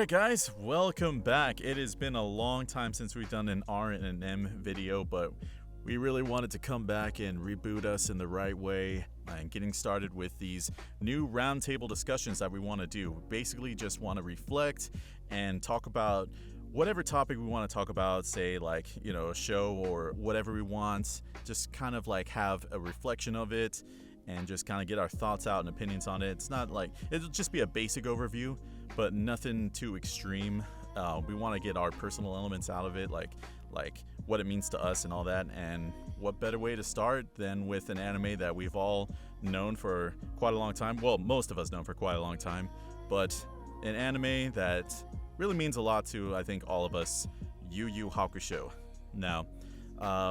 Alright guys, welcome back. It has been a long time since we've done an R&M video, but we really wanted to come back and reboot us in the right way and getting started with these new roundtable discussions that we want to do. Basically just want to reflect and talk about whatever topic we want to talk about, say like, a show or whatever we want, just kind of like have a reflection of it and just kind of get our thoughts out and opinions on it. It's not like, it'll just be a basic overview, but nothing too extreme. We want to get our personal elements out of it, like what it means to us and all that. And what better way to start than with an anime that we've all known for quite a long time. Well, most of us known for quite a long time, but an anime that really means a lot to, I think, all of us, Yu Yu Hakusho. Now,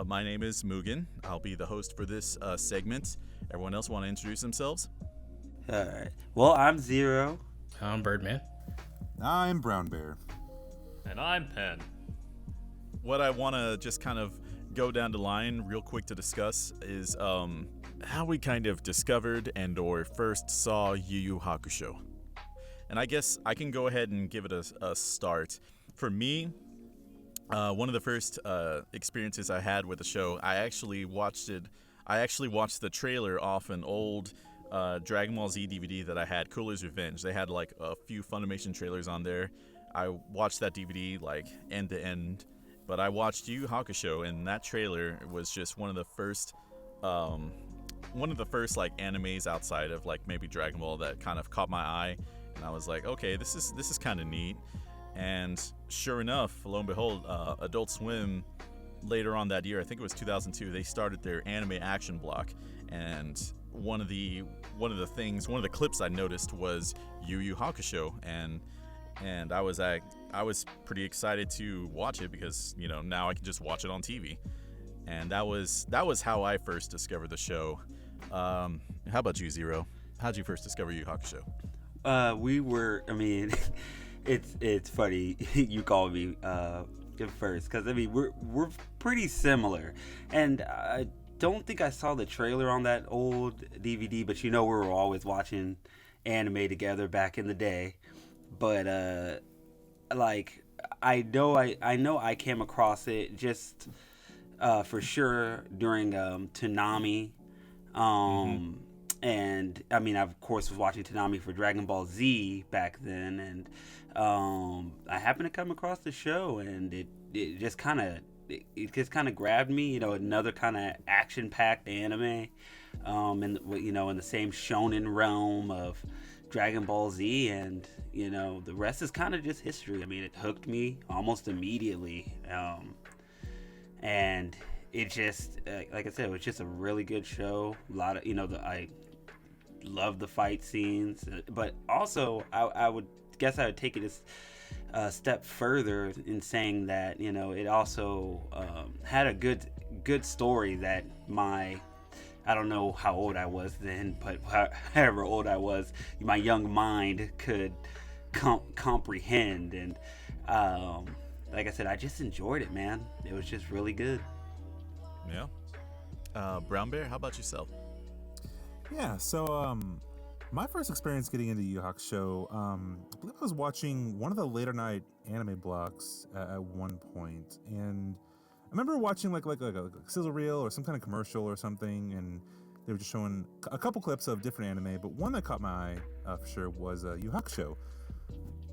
my name is Mugen. I'll be the host for this segment. Everyone else want to introduce themselves? All right. Well, I'm Zero. I'm Birdman. I'm Brown Bear. And I'm Pen. What I want to just kind of go down the line real quick to discuss is how we kind of discovered and or first saw Yu Yu Hakusho. And I guess I can go ahead and give it a start. For me, one of the first experiences I had with the show, I actually watched the trailer off an old Dragon Ball Z DVD that I had, Cooler's Revenge. They had like a few Funimation trailers on there. I watched that DVD like end to end, but I watched Yu Yu Hakusho, and that trailer was just one of the first like animes outside of like maybe Dragon Ball that kind of caught my eye, and I was like, okay, this is kind of neat. And sure enough, lo and behold, Adult Swim later on that year, I think it was 2002, they started their anime action block, and one of the clips I noticed was Yu Yu Hakusho, and I was pretty excited to watch it because now I can just watch it on TV, and that was how I first discovered the show. How about you, Zero? How'd you first discover Yu Yu Hakusho? It's funny you called me first, because we're pretty similar, and I don't think I saw the trailer on that old DVD, but we were always watching anime together back in the day. But I know I came across it just for sure during Toonami, and I of course was watching Toonami for Dragon Ball Z back then, and I happened to come across the show, and it just kind of grabbed me. Another kind of action-packed anime, in the same shonen realm of Dragon Ball Z, and the rest is kind of just history. It hooked me almost immediately, and it just like I said, it was just a really good show. A lot of I love the fight scenes, but also I would take it a step further in saying that it also had a good story that I don't know how old I was then, but however old I was, my young mind could comprehend, and like I said, I just enjoyed it, man. It was just really good. Yeah. Brown Bear, how about yourself? Yeah, so my first experience getting into Yu Yu Hakusho, I believe I was watching one of the later night anime blocks at one point, and I remember watching like a sizzle reel or some kind of commercial or something, and they were just showing a couple clips of different anime, but one that caught my eye for sure was Yu Yu Hakusho.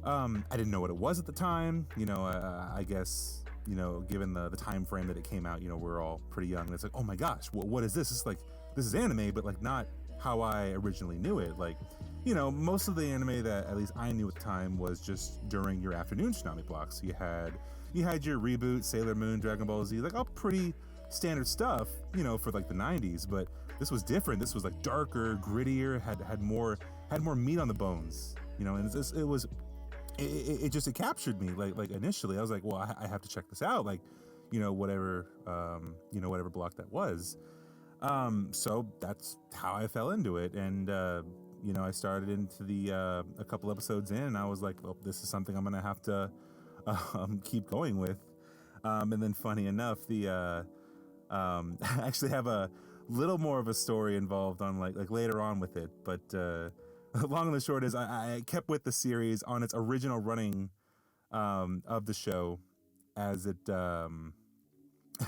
I didn't know what it was at the time, I guess, given the time frame that it came out, we're all pretty young, and it's like, oh my gosh, what is this? This is anime, but like not how I originally knew it. Like, most of the anime that at least I knew at the time was just during your afternoon Toonami blocks. You had your reboot, Sailor Moon, Dragon Ball Z, like all pretty standard stuff, for like the 90s, but this was different. This was like darker, grittier, had more meat on the bones, and it captured me like initially. I was like, well, I have to check this out, like, whatever block that was. So that's how I fell into it, and I started into the a couple episodes in, and I was like, well, this is something I'm gonna have to keep going with. And then funny enough, I actually have a little more of a story involved on like later on with it, but long and the short is I kept with the series on its original running of the show as it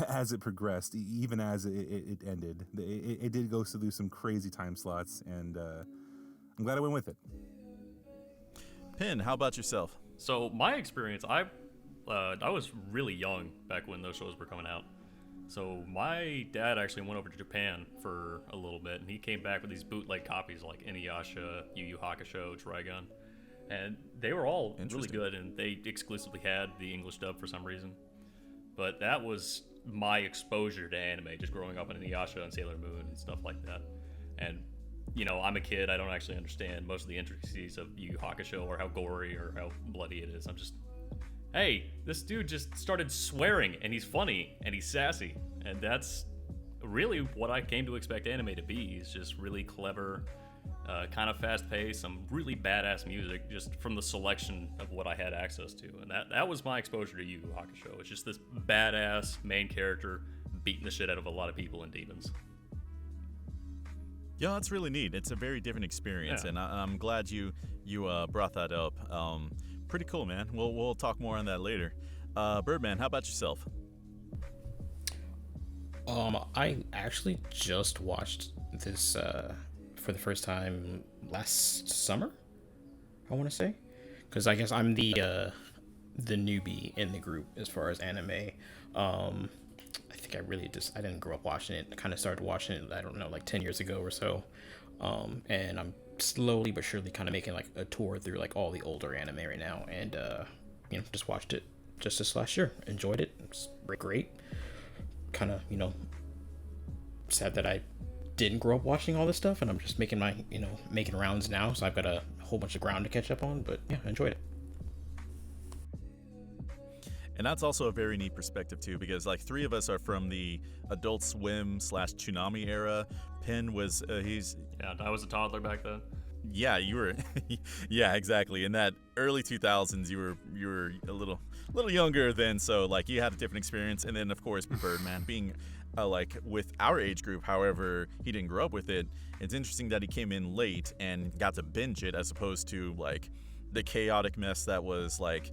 as it progressed, even as it ended. It did go through some crazy time slots, and I'm glad I went with it. Pin, how about yourself? So my experience, I was really young back when those shows were coming out. So my dad actually went over to Japan for a little bit, and he came back with these bootleg copies like Inuyasha, Yu Yu Hakusho, Trigun, and they were all really good, and they exclusively had the English dub for some reason. But that was my exposure to anime, just growing up on Inuyasha and Sailor Moon and stuff like that. And I'm a kid. I don't actually understand most of the intricacies of Yu Yu Hakusho or how gory or how bloody it is. I'm just, hey, this dude just started swearing, and he's funny, and he's sassy. And that's really what I came to expect anime to be, is just really clever, kind of fast-paced, some really badass music, just from the selection of what I had access to. And that was my exposure to Yu Yu Hakusho. It's just this badass main character beating the shit out of a lot of people and demons. Yeah, that's really neat. It's a very different experience, and I'm glad you brought that up. Pretty cool, man. We'll talk more on that later. Birdman, how about yourself? I actually just watched this for the first time last summer, I want to say, because I guess I'm the newbie in the group as far as anime. I think I didn't grow up watching it. I kind of started watching it, I don't know, like 10 years ago or so. And I'm slowly but surely kind of making like a tour through like all the older anime right now. And, just watched it just this last year. Enjoyed it. It's great. Kind of, sad that I didn't grow up watching all this stuff, and I'm just making making rounds now. So I've got a whole bunch of ground to catch up on, but yeah, I enjoyed it. And that's also a very neat perspective too, because like three of us are from the Adult Swim / Toonami era. Penn was I was a toddler back then. Yeah, you were. Yeah, exactly. In that early 2000s, you were a little younger then, so like you had a different experience. And then of course Birdman being like with our age group, however he didn't grow up with it. It's interesting that he came in late and got to binge it, as opposed to like the chaotic mess that was like,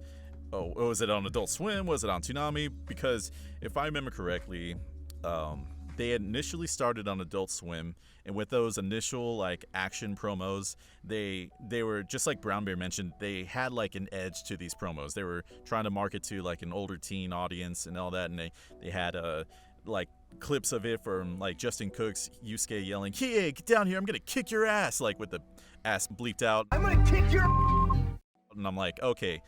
oh, was it on Adult Swim? Was it on Toonami? Because if I remember correctly, they initially started on Adult Swim, and with those initial like action promos, they were just like Brown Bear mentioned, they had like an edge to these promos. They were trying to market to like an older teen audience and all that, and they had like clips of it from like Justin Cook's Yusuke yelling, "Hey, get down here! I'm gonna kick your ass!" like with the ass bleeped out. I'm gonna kick your. And I'm like, okay,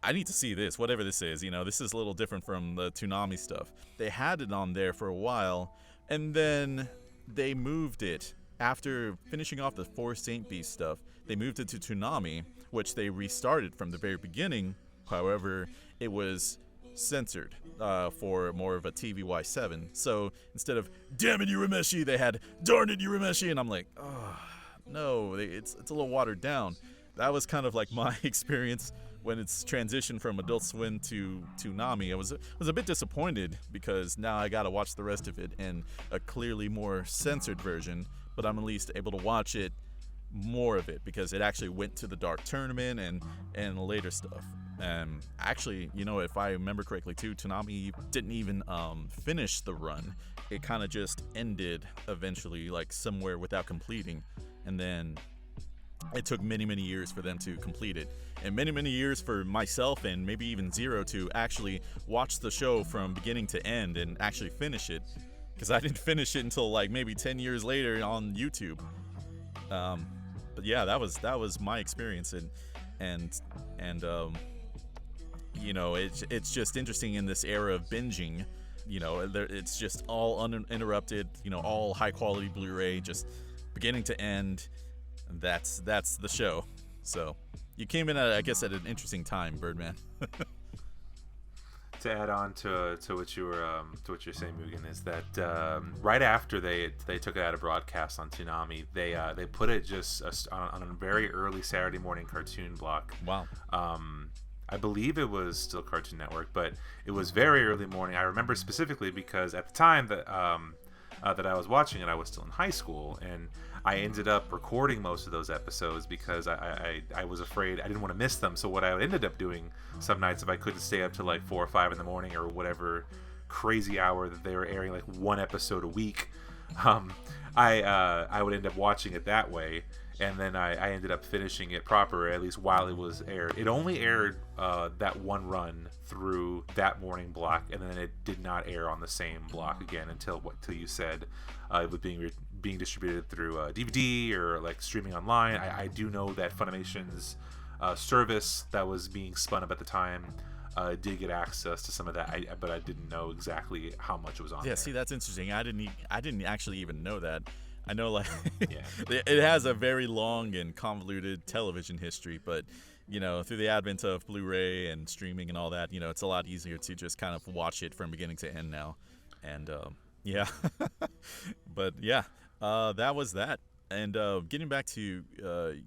I need to see this, whatever this is. This is a little different from the Toonami stuff. They had it on there for a while, and then they moved it. After finishing off the 4 Saint Beast stuff, they moved it to Toonami, which they restarted from the very beginning. However, it was censored for more of a TVY7. So instead of "damn it, Urameshi," they had "darn it, Urameshi," and I'm like, oh, no, it's a little watered down. That was kind of like my experience when it's transitioned from Adult Swim to Toonami. I was a bit disappointed, because now I gotta watch the rest of it in a clearly more censored version, but I'm at least able to watch it, more of it, because it actually went to the Dark Tournament and later stuff. Actually, if I remember correctly too, Toonami didn't even finish the run. It kind of just ended eventually, like somewhere without completing, and then it took many years for them to complete it, and many years for myself and maybe even Zero to actually watch the show from beginning to end and actually finish it, because I didn't finish it until like maybe 10 years later on YouTube. But yeah, that was my experience, and it's just interesting in this era of binging. It's just all uninterrupted, all high quality Blu-ray, just beginning to end. That's the show. So you came in at, I guess, at an interesting time, Birdman. To add on to what you were to what you're saying, Mugen, is that right after they took it out of broadcast on Toonami, they put it just on a very early Saturday morning cartoon block. Wow. I believe it was still Cartoon Network, but it was very early morning. I remember specifically because at the time that that I was watching, and I was still in high school, and I ended up recording most of those episodes because I was afraid I didn't want to miss them. So what I ended up doing some nights, if I couldn't stay up till like 4 or 5 in the morning or whatever crazy hour that they were airing, like one episode a week, I would end up watching it that way. And then I ended up finishing it proper, at least while it was aired. It only aired that one run through that morning block, and then it did not air on the same block again until you said it was being distributed through DVD or like streaming online. I do know that Funimation's service that was being spun up at the time did get access to some of that, but I didn't know exactly how much was on there. Yeah, see, that's interesting. I didn't actually even know that. I know, like, Yeah. it has a very long and convoluted television history, but, you know, through the advent of Blu-ray and streaming and all that, you know, it's a lot easier to just kind of watch it from beginning to end now. And, yeah. But, yeah, that was that. And getting back to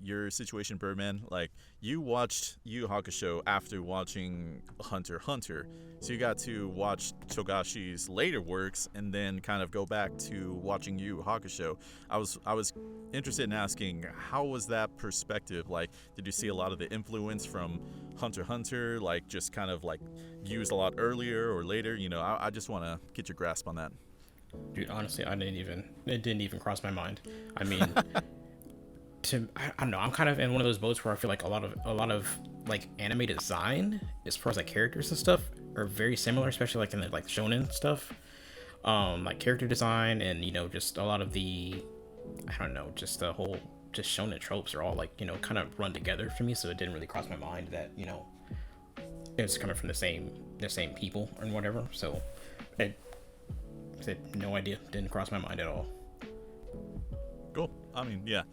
your situation, Birdman, like, you watched Yu Yu Hakusho after watching Hunter x Hunter. So you got to watch Togashi's later works and then kind of go back to watching Yu Yu Hakusho. I was interested in asking, how was that perspective? Like, did you see a lot of the influence from Hunter x Hunter, like, just kind of, like, used a lot earlier or later? You know, I just want to get your grasp on that. Dude, honestly, it didn't even cross my mind. I mean, I don't know, I'm kind of in one of those boats where I feel like a lot of like anime design, as far as like characters and stuff, are very similar, especially like in the like shonen stuff. Like character design and, you know, just a lot of the, I don't know, just the whole just shonen tropes are all like, you know, kind of run together for me. So it didn't really cross my mind that, you know, it's coming from the same people and whatever. So it no idea, didn't cross my mind at all. Cool. I mean, yeah,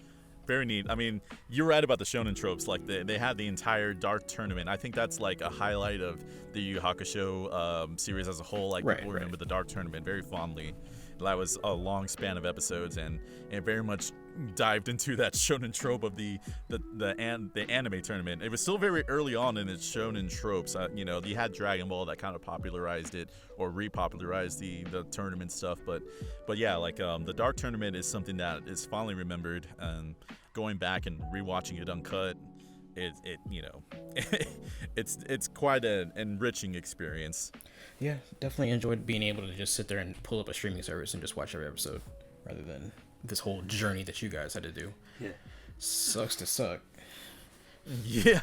very neat. I mean, you're right about the shonen tropes. Like, they had the entire Dark Tournament. I think that's like a highlight of the Yu Yu Hakusho series as a whole. Like, people remember the Dark Tournament very fondly. That was a long span of episodes, and it very much dived into that shonen trope of the anime tournament. It was still very early on in its shonen tropes. You know, you had Dragon Ball that kind of popularized it or repopularized the tournament stuff. But yeah, like the Dark Tournament is something that is fondly remembered. And going back and rewatching it uncut, it you know, it's quite an enriching experience. Yeah, definitely enjoyed being able to just sit there and pull up a streaming service and just watch every episode, rather than this whole journey that you guys had to do. Yeah. Sucks to suck. Yeah.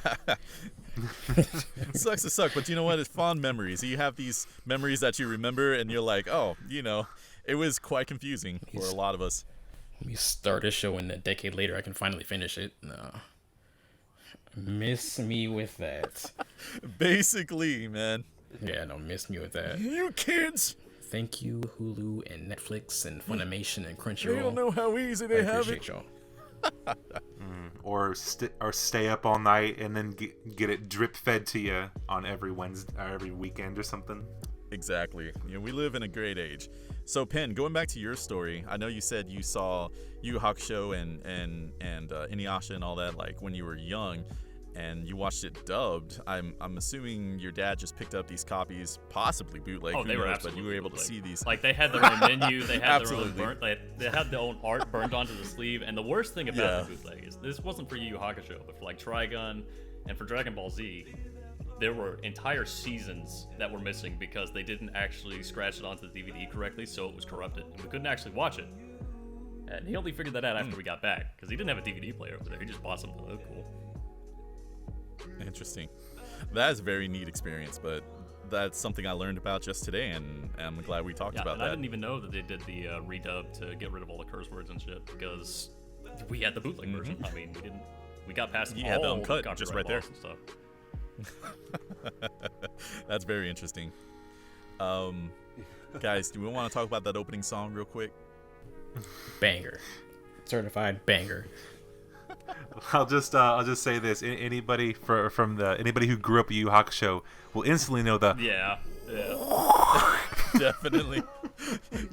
Sucks to suck, but you know what? It's fond memories. You have these memories that you remember, and you're like, oh, you know, it was quite confusing for a lot of us. We start a show and a decade later I can finally finish it. No. Miss me with that. Basically, man. Yeah, no, miss me with that. You kids! Thank you, Hulu and Netflix and Funimation and Crunchyroll. They don't know how easy they have it. Y'all. Or stay up all night and then get it drip fed to you on every Wednesday, or every weekend or something. Exactly. You know, we live in a great age. So, Pen, going back to your story, I know you said you saw Yu Yu Hakusho and Inuyasha and all that, like, when you were young, and you watched it dubbed. I'm assuming your dad just picked up these copies, possibly bootleg. Oh, they were but you were able to see these. Like, they had their own menu, they had their own Absolutely. they had their own art burned onto the sleeve. And the worst thing about the bootleg is this wasn't for Yu Yu Hakusho, but for like Trigun and for Dragon Ball Z, there were entire seasons that were missing because they didn't actually scratch it onto the DVD correctly, so it was corrupted. And we couldn't actually watch it. And he only figured that out after we got back, because he didn't have a DVD player over there. He just bought something that looked cool. Interesting. That is a very neat experience, but that's something I learned about just today, and I'm glad we talked about that. I didn't even know that they did the redub to get rid of all the curse words and shit, because we had the bootleg version. I mean, we got past You all had the uncut copyright just right there. laws and stuff. That's very interesting. Guys, do we want to talk about that opening song real quick? Banger. Certified banger. I'll just say this: anybody who grew up with Yu Yu Hakusho will instantly know the Yeah. Definitely.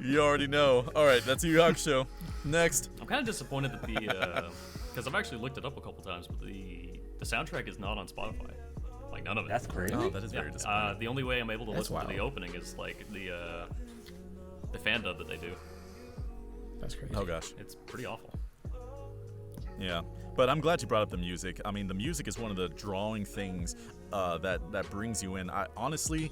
You already know. All right, that's Yu Yu Hakusho. Next. I'm kind of disappointed that because I've actually looked it up a couple times, but the soundtrack is not on Spotify. Like, none of it. That's crazy. Oh, that is very disappointing. The only way I'm able to That's listen to the wild. opening is like the fan dub that they do. That's crazy. Oh gosh. It's pretty awful. Yeah, but I'm glad you brought up the music. I mean, the music is one of the drawing things that brings you in. I honestly,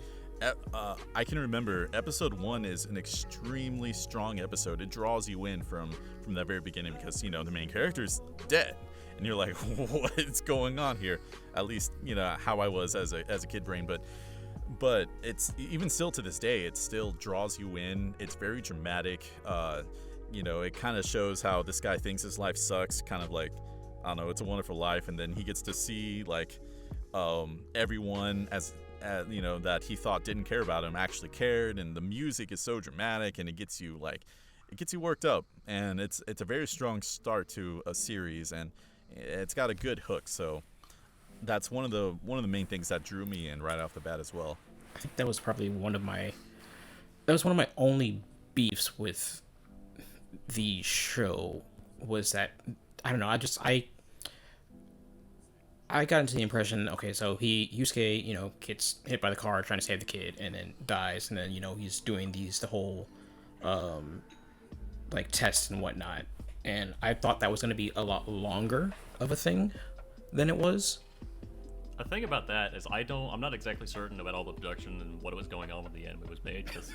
I can remember episode 1 is an extremely strong episode. It draws you in from the very beginning because the main character's dead, and you're like, what's going on here? At least how I was as a kid brain, but it's even still to this day, it still draws you in. It's very dramatic. It kind of shows how this guy thinks his life sucks, kind of like, I don't know, It's a Wonderful Life, and then he gets to see like everyone as that he thought didn't care about him actually cared, and the music is so dramatic, and it gets you worked up, and it's a very strong start to a series, and it's got a good hook. So that's one of the main things that drew me in right off the bat as well. I think that was probably one of my only beefs with the show, was that I don't know, I got into the impression, okay, so Yusuke, gets hit by the car trying to save the kid and then dies, and then he's doing the whole like tests and whatnot, and I thought that was going to be a lot longer of a thing than it was. The thing about that is I'm not exactly certain about all the production and what was going on when the anime was made, because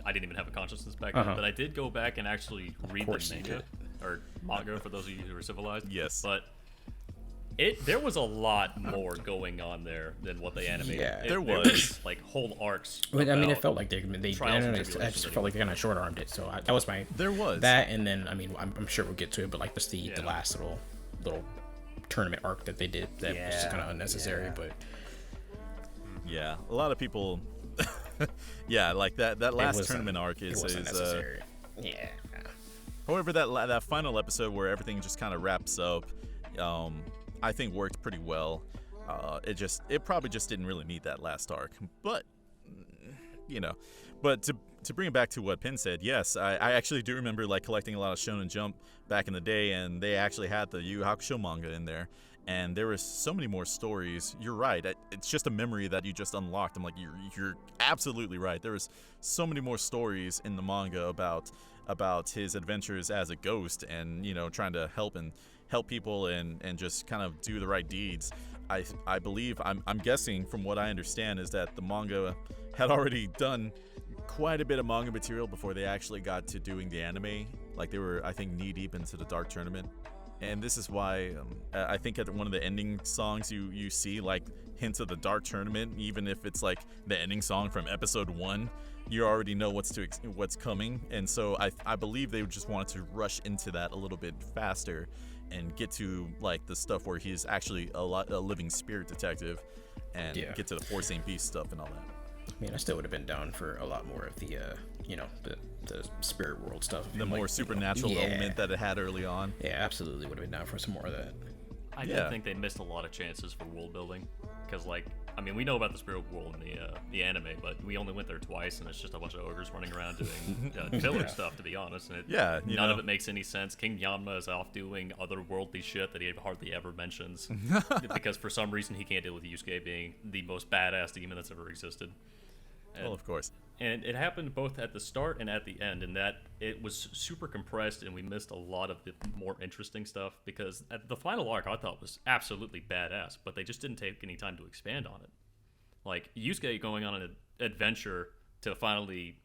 I didn't even have a consciousness back then. But I did go back and actually read the manga or manga for those of you who are civilized. Yes. But there was a lot more going on there than what they animated. Yeah, there was like whole arcs. I mean, it felt like they trials and I just felt like they kind of short armed it. So that was my There was that, and then I mean, I'm sure we'll get to it, but like just the last little tournament arc that they did that was just kind of unnecessary. But yeah, a lot of people like that last tournament arc is unnecessary. Yeah. However, that final episode where everything just kind of wraps up, I think worked pretty well. It probably just didn't really need that last arc, but to bring it back to what Pin said, yes, I actually do remember like collecting a lot of Shonen Jump back in the day, and they actually had the Yu Yu Hakusho manga in there, and there was so many more stories. You're right, it's just a memory that you just unlocked. I'm like, you're absolutely right. There was so many more stories in the manga about his adventures as a ghost, and trying to help people and just kind of do the right deeds. I believe, I'm guessing from what I understand, is that the manga had already done quite a bit of manga material before they actually got to doing the anime. Like they were, I think, knee deep into the Dark Tournament, and this is why I think at one of the ending songs you see like hints of the Dark Tournament, even if it's like the ending song from episode 1. You already know what's coming, and so I believe they just wanted to rush into that a little bit faster and get to like the stuff where he's actually a living spirit detective, and get to the Four Saint Beast stuff and all that. I mean, I still would have been down for a lot more of the the spirit world stuff. The more supernatural element that it had early on. Yeah, absolutely would have been down for some more of that. I did think they missed a lot of chances for world building, because we know about the spirit world in the anime, but we only went there twice, and it's just a bunch of ogres running around doing filler stuff, to be honest. And none of it makes any sense. King Yanma is off doing otherworldly shit that he hardly ever mentions, because for some reason he can't deal with Yusuke being the most badass demon that's ever existed. Well, of course. And it happened both at the start and at the end, in that it was super compressed, and we missed a lot of the more interesting stuff, because at the final arc I thought was absolutely badass, but they just didn't take any time to expand on it. Like Yusuke going on an adventure to finally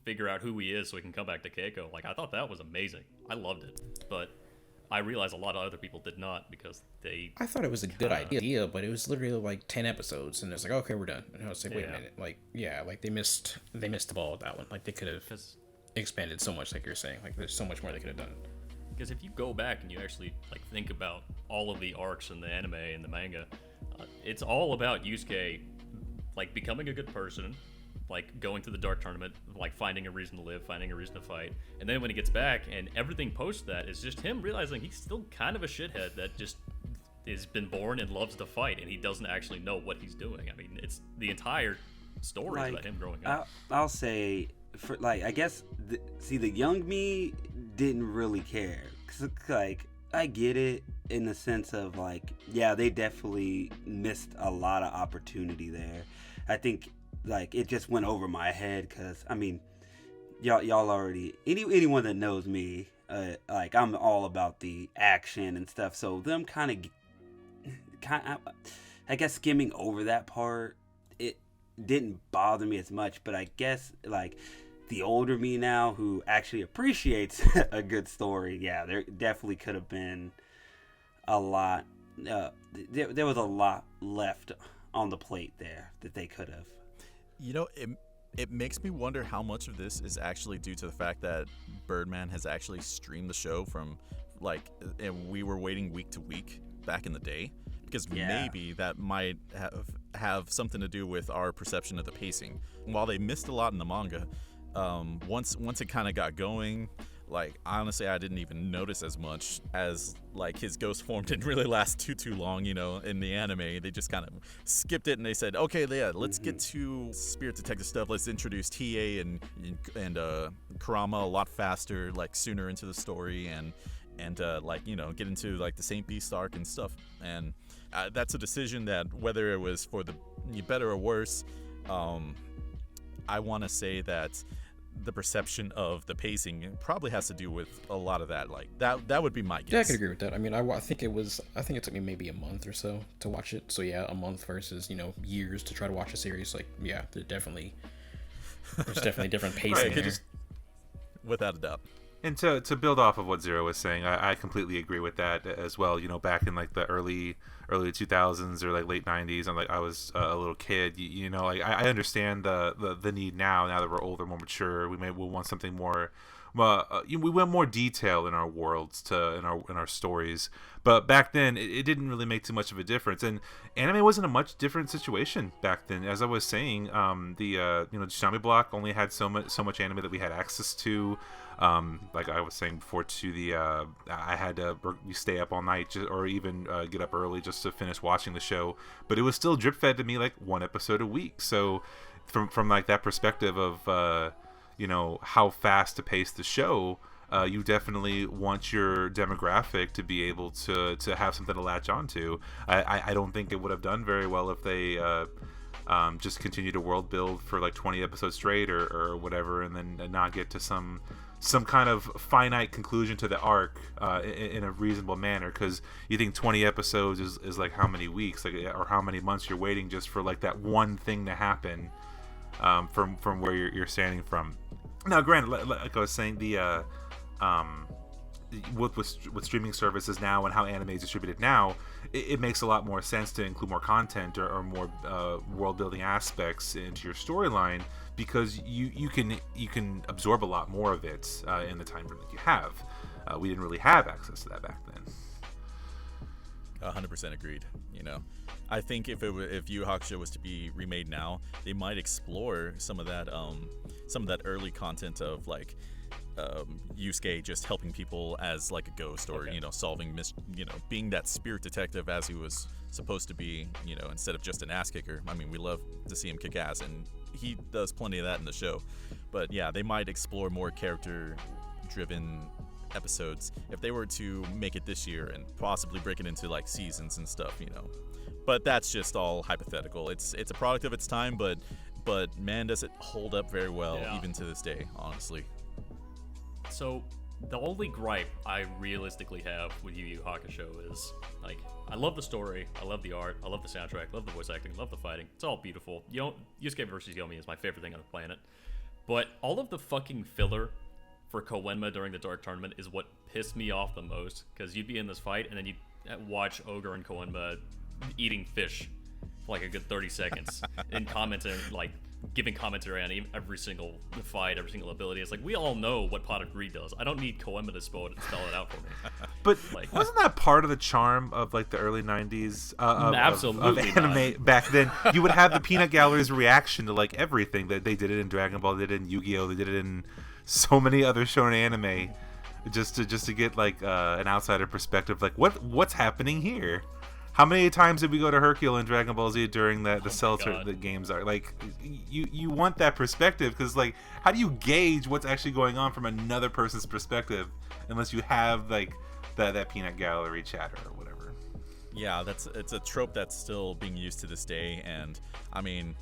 figure out who he is so he can come back to Keiko. Like, I thought that was amazing. I loved it. But I realized a lot of other people did not, because I thought it was a good idea, but it was literally like 10 episodes, and it's like, okay, we're done. And I was like, wait a minute, like, like they missed the ball with that one. Like they could have expanded so much, like you're saying. Like there's so much more they could have done. Because if you go back and you actually think about all of the arcs in the anime and the manga, it's all about Yusuke becoming a good person, going to the Dark Tournament, finding a reason to live, finding a reason to fight, and then when he gets back, and everything post that is just him realizing he's still kind of a shithead that just has been born and loves to fight, and he doesn't actually know what he's doing. I mean, it's the entire story is about him growing up. I'll say, I guess, the young me didn't really care. 'Cause, I get it in the sense of they definitely missed a lot of opportunity there. I think it just went over my head, because y'all already anyone that knows me, like I'm all about the action and stuff. So them kind of, I guess skimming over that part, it didn't bother me as much. But I guess like the older me now, who actually appreciates a good story, yeah, there definitely could have been a lot. There was a lot left on the plate there that they could have. You know, it makes me wonder how much of this is actually due to the fact that Birdman has actually streamed the show from, like, and we were waiting week to week back in the day, because maybe that might have something to do with our perception of the pacing. While they missed a lot in the manga, once it kind of got going, like, honestly, I didn't even notice as much, as like his ghost form didn't really last too long, you know. In the anime, they just kind of skipped it and they said, okay, yeah, let's get to spirit detective stuff. Let's introduce TA and Kurama a lot faster, like sooner into the story, and like, you know, get into like the Saint Beast arc and stuff. And that's a decision that, whether it was for the better or worse, I want to say that the perception of the pacing probably has to do with a lot of that. Like that would be my guess. Yeah, I could agree with that. I mean, I think it took me maybe a month or so to watch it. So yeah, a month versus, you know, years to try to watch a series. Like, yeah, there's definitely different pacing there. Without a doubt. And to build off of what Zero was saying, I completely agree with that as well. You know, back in like the early 2000s or like late 90s, and like I was a little kid. You know, like I understand the need now that we're older, more mature. We'll want something more. We want more detail in our worlds, in our stories. But back then, it didn't really make too much of a difference. And anime wasn't a much different situation back then. As I was saying, the Toonami block only had so much anime that we had access to. Like I was saying before, I had to stay up all night or even get up early just to finish watching the show. But it was still drip fed to me like one episode a week. So from like that perspective of how fast to pace the show, you definitely want your demographic to be able to have something to latch onto. I don't think it would have done very well if they just continue to world build for like 20 episodes straight or whatever, and then not get to some kind of finite conclusion to the arc in a reasonable manner. Because you think 20 episodes is like how many weeks, like, or how many months you're waiting just for like that one thing to happen from where you're standing from. Now, granted, like I was saying, the with streaming services now and how anime is distributed now, it makes a lot more sense to include more content or more world building aspects into your storyline, because you can absorb a lot more of it in the time frame that you have. We didn't really have access to that back then. 100% agreed. You know, I think if Yu Yu Hakusho was to be remade now, they might explore some of that early content of like Yusuke just helping people as like a ghost, or solving being that spirit detective as he was supposed to be, instead of just an ass kicker. I mean, we love to see him kick ass, and he does plenty of that in the show. But yeah, they might explore more character driven episodes if they were to make it this year, and possibly break it into like seasons and stuff, but that's just all hypothetical. It's a product of its time, but man, does it hold up very well even to this day, honestly. So the only gripe I realistically have with Yu Yu Hakusho is, like, I love the story, I love the art, I love the soundtrack, I love the voice acting, I love the fighting. It's all beautiful. Yusuke versus Yomi is my favorite thing on the planet. But all of the fucking filler for Koenma during the Dark Tournament is what pissed me off the most, because you'd be in this fight and then you'd watch Ogre and Koenma eating fish for like a good 30 seconds and commenting, like, giving commentary on every single fight, every single ability. It's like, we all know what Pot of Greed does. I don't need Koenma to spell it out for me. But like, wasn't that part of the charm of like the early 90s absolutely of anime not. Back then? You would have the peanut gallery's reaction to like everything. That they did it in Dragon Ball, they did it in Yu-Gi-Oh, they did it in so many other shonen anime, just to get like an outsider perspective, like what's happening here. How many times did we go to Hercule and Dragon Ball Z during the Cell the games are like, you want that perspective, because like, how do you gauge what's actually going on from another person's perspective unless you have like that peanut gallery chatter or whatever? Yeah, it's a trope that's still being used to this day, and I mean,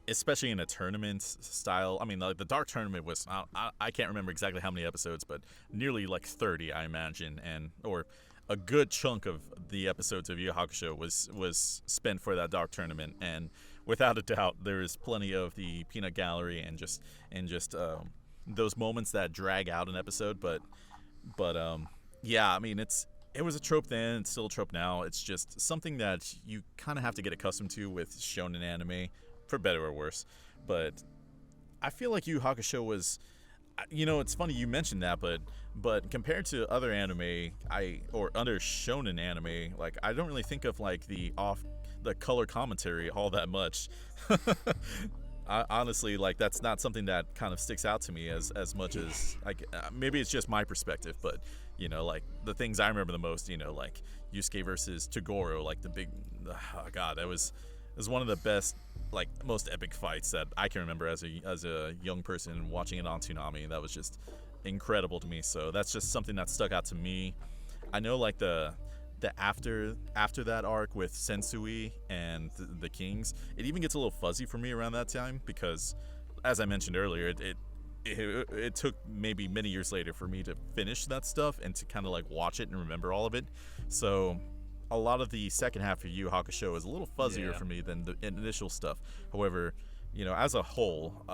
especially in a tournament style. I mean, like the Dark Tournament was, I can't remember exactly how many episodes, but nearly like 30, I imagine, or a good chunk of the episodes of Yu Yu Hakusho was spent for that Dark Tournament, and without a doubt, there is plenty of the peanut gallery and just those moments that drag out an episode. But yeah, I mean, it was a trope then, it's still a trope now. It's just something that you kind of have to get accustomed to with shonen anime, for better or worse. But I feel like Yu Yu Hakusho was, it's funny you mentioned that, but compared to other anime, or other shonen anime, like I don't really think of like the color commentary all that much. Honestly, like that's not something that kind of sticks out to me as much as like maybe it's just my perspective, but like the things I remember the most, like Yusuke versus Toguro, like the big, oh god, it was one of the best, like most epic fights that I can remember as a young person watching it on Toonami. That was just incredible to me. So that's just something that stuck out to me. I know like the after that arc with Sensui and the Kings, it even gets a little fuzzy for me around that time, because as I mentioned earlier, it took maybe many years later for me to finish that stuff and to kind of like watch it and remember all of it. So a lot of the second half of Yu Yu Hakusho is a little fuzzier for me than the initial stuff. However, as a whole,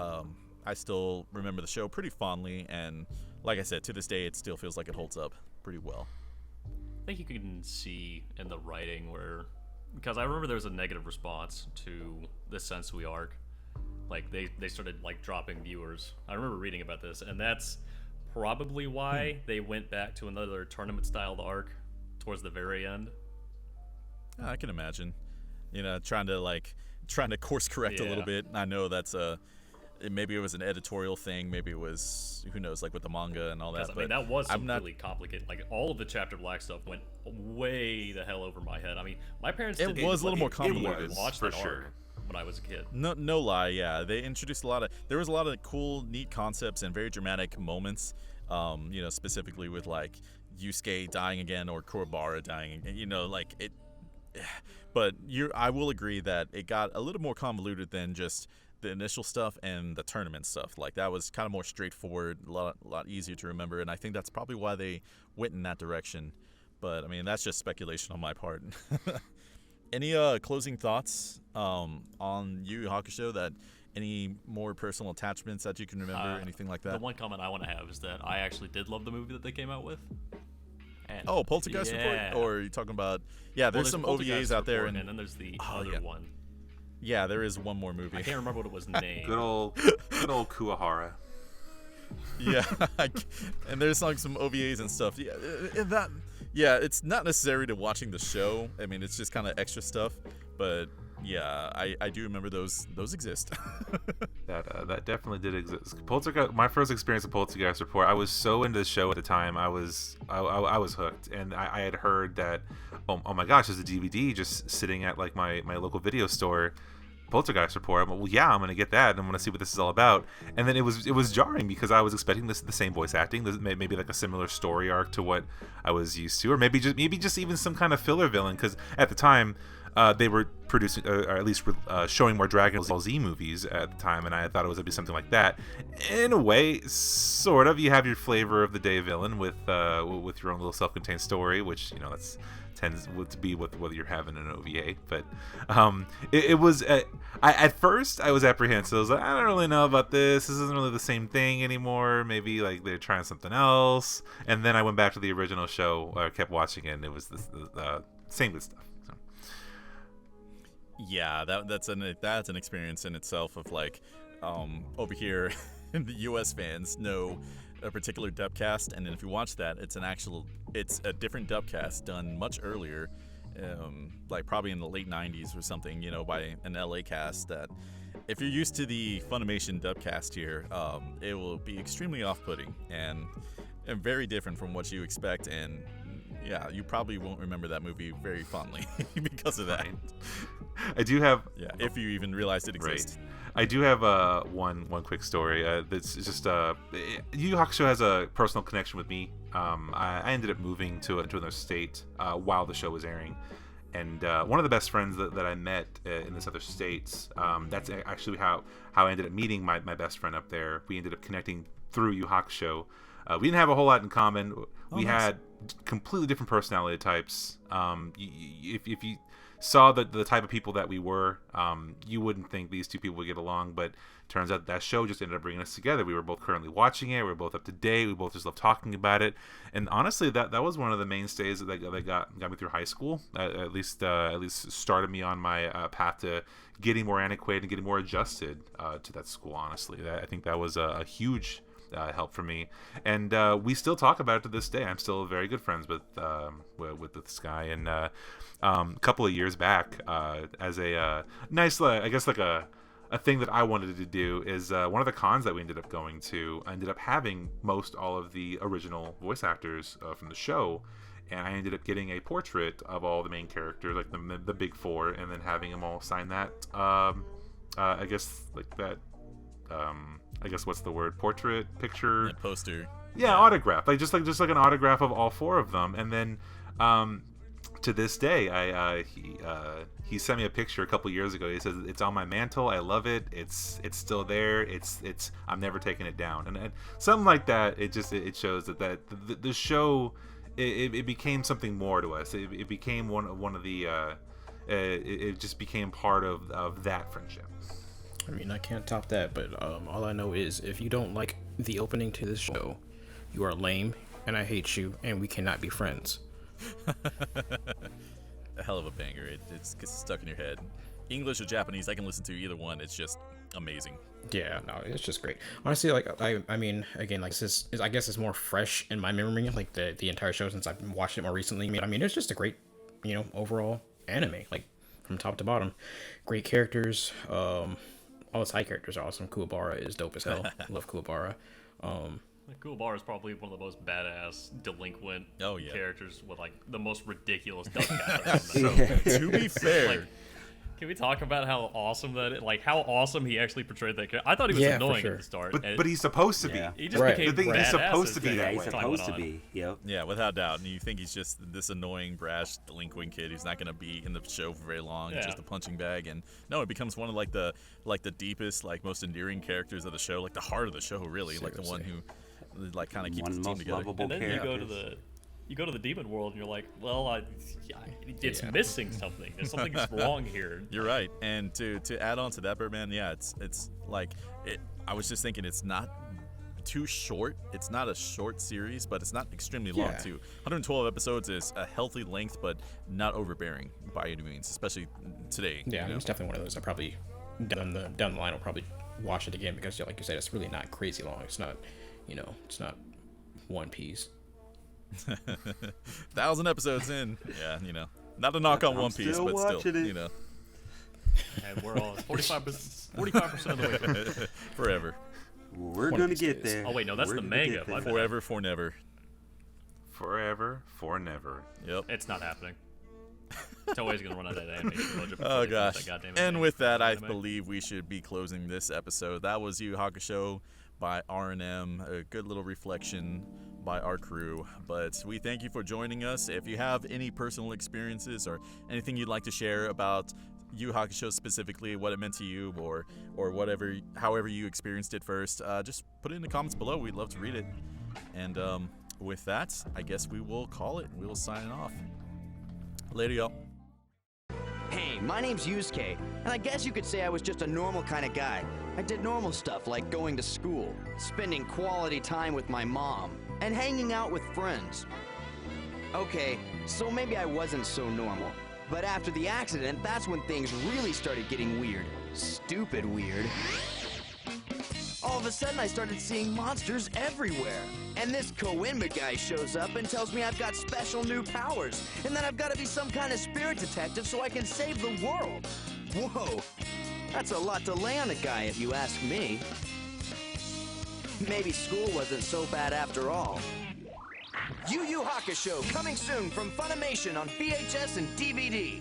I still remember the show pretty fondly, and like I said, to this day, it still feels like it holds up pretty well. I think you can see in the writing because I remember there was a negative response to the Sensui arc. Like they started like dropping viewers. I remember reading about this, and that's probably why they went back to another tournament styled arc towards the very end. I can imagine, trying to course correct a little bit. I know that's maybe it was an editorial thing, maybe it was, who knows, like with the manga and all that. I mean, that was really complicated. Like all of the Chapter Black stuff went way the hell over my head. I mean, my parents didn't was a little more convoluted, watch that arc when I was a kid. No lie, yeah. They introduced there was a lot of cool, neat concepts and very dramatic moments. Specifically with like Yusuke dying again or Kurobara dying again. Like it. But I will agree that it got a little more convoluted than just the initial stuff and the tournament stuff. Like that was kind of more straightforward, a lot easier to remember, and I think that's probably why they went in that direction. But I mean, that's just speculation on my part. Any closing thoughts on Yu Yu Hakusho? That any more personal attachments that you can remember, anything like that? The one comment I want to have is that I actually did love the movie that they came out with. And Poltergeist Report? Or are you talking about... Yeah, there's some OVAs out there. And then there's the other one. Yeah, there is one more movie. I can't remember what it was named. Good old Kuwahara. Yeah, and there's like some OVAs and stuff. Yeah, it's not necessary to watching the show. I mean, it's just kind of extra stuff. But yeah, I do remember those exist. That definitely did exist. Poltergeist. My first experience with Poltergeist Report, I was so into the show at the time. I was hooked, and I had heard that oh my gosh, there's a DVD just sitting at like my local video store. Poltergeist Report. I'm like, well, yeah, I'm gonna get that, and I'm gonna see what this is all about. And then it was jarring because I was expecting the same voice acting, maybe like a similar story arc to what I was used to, or maybe just even some kind of filler villain. Because at the time, they were producing, or at least showing more Dragon Ball Z movies at the time, and I thought it was gonna be something like that. In a way, sort of. You have your flavor of the day villain with your own little self-contained story, which that's tends to be what you're having in an OVA. But it was at first I was apprehensive. I was like, I don't really know about this. This isn't really the same thing anymore. Maybe like they're trying something else. And then I went back to the original show. I kept watching it, and it was the same good stuff. So. Yeah, that's an experience in itself of like over here the US fans know a particular dubcast, and then if you watch that, it's a different dubcast done much earlier, like probably in the late 90s or something, by an LA cast, that if you're used to the Funimation dubcast here, it will be extremely off-putting and very different from what you expect, and yeah, you probably won't remember that movie very fondly because of that. I do have... Yeah, if you even realized it exists. Right. I do have one quick story. That's just Yu Yu Hakusho has a personal connection with me. I ended up moving to another state while the show was airing, And one of the best friends that I met in this other states, that's actually how I ended up meeting my best friend up there. We ended up connecting through Yu Hakusho. We didn't have a whole lot in common. We had completely different personality types. If you saw the type of people that we were, you wouldn't think these two people would get along, but turns out that show just ended up bringing us together. We were both currently watching it. We were both up to date. We both just loved talking about it. And honestly, that was one of the mainstays that got me through high school. At least started me on my path to getting more antiquated and getting more adjusted to that school. Honestly, I think that was a huge help for me, and we still talk about it to this day. I'm still very good friends with this guy. And a couple of years back, as a nice, I guess, like a thing that I wanted to do is one of the cons that we ended up going to, I ended up having all of the original voice actors from the show, and I ended up getting a portrait of all the main characters, like the big four, and then having them all sign that. I guess like that. I guess what's the word? Portrait, picture, poster. Yeah, autograph. Like just like an autograph of all four of them. And then to this day, he sent me a picture a couple years ago. He says it's on my mantle. I love it. It's still there. It's I'm never taking it down. And something like that. It shows that the show it became something more to us. It became one of the it just became part of that friendship. I mean, I can't top that, but all I know is if you don't like the opening to this show, you are lame, and I hate you, and we cannot be friends. A hell of a banger. It gets stuck in your head. English or Japanese, I can listen to either one. It's just amazing. Yeah, no, it's just great. Honestly, like I mean, again, like this is, I guess it's more fresh in my memory, like the entire show since I've watched it more recently. I mean, it's just a great, overall anime, like from top to bottom. Great characters. All the side characters are awesome. Kuwabara is dope as hell. Love Kuwabara. Kuwabara is probably one of the most badass delinquent yeah. characters with like the most ridiculous duck cap. To be fair, can we talk about how awesome how awesome he actually portrayed that character? I thought he was annoying at the start, but he's supposed to be. He just became he's supposed to be Yeah, that he's way. supposed to be. Yep. Yeah, without doubt. And you think he's just this annoying, brash, delinquent kid who's not going to be in the show for very long, just a punching bag. And no, it becomes one of the deepest, most endearing characters of the show, like the heart of the show, really. Seriously. Like the one who kind of keeps the team together. And then you go to the demon world and you're like, well, it's missing something. There's something that's wrong here. You're right. And to add on to that, Birdman, it's like I was just thinking it's not too short. It's not a short series, but it's not extremely long too. 112 episodes is a healthy length, but not overbearing by any means, especially today. Yeah, it's definitely one of those. I probably down the line will probably watch it again because, like you said, it's really not crazy long. It's not, it's not One Piece. 1,000 episodes in, not a knock on One Piece, but still, And we're all 45% of the way. Forever. We're gonna get there. Oh wait, no, that's the manga. Forever for never. Forever for never. Yep. It's not happening. Toei's gonna run out of that animation budget. Oh gosh. And with that, I anime. believe we should be closing this episode. That was Yu Yu Hakusho by R&M, a good little reflection by our crew. But we thank you for joining us. If you have any personal experiences or anything you'd like to share about Yu Yu Hakusho specifically, what it meant to you, or whatever, however you experienced it first, just put it in the comments below. We'd love to read it. And with that, I guess we will call it. We will sign off. Later, y'all. Hey, my name's Yusuke, and I guess you could say I was just a normal kind of guy. I did normal stuff like going to school, spending quality time with my mom, and hanging out with friends. Okay, so maybe I wasn't so normal. But after the accident, that's when things really started getting weird. Stupid weird. All of a sudden, I started seeing monsters everywhere. And this Koenma guy shows up and tells me I've got special new powers, and that I've got to be some kind of spirit detective so I can save the world. Whoa, that's a lot to lay on a guy if you ask me. Maybe school wasn't so bad after all. Yu Yu Hakusho coming soon from Funimation on VHS and DVD.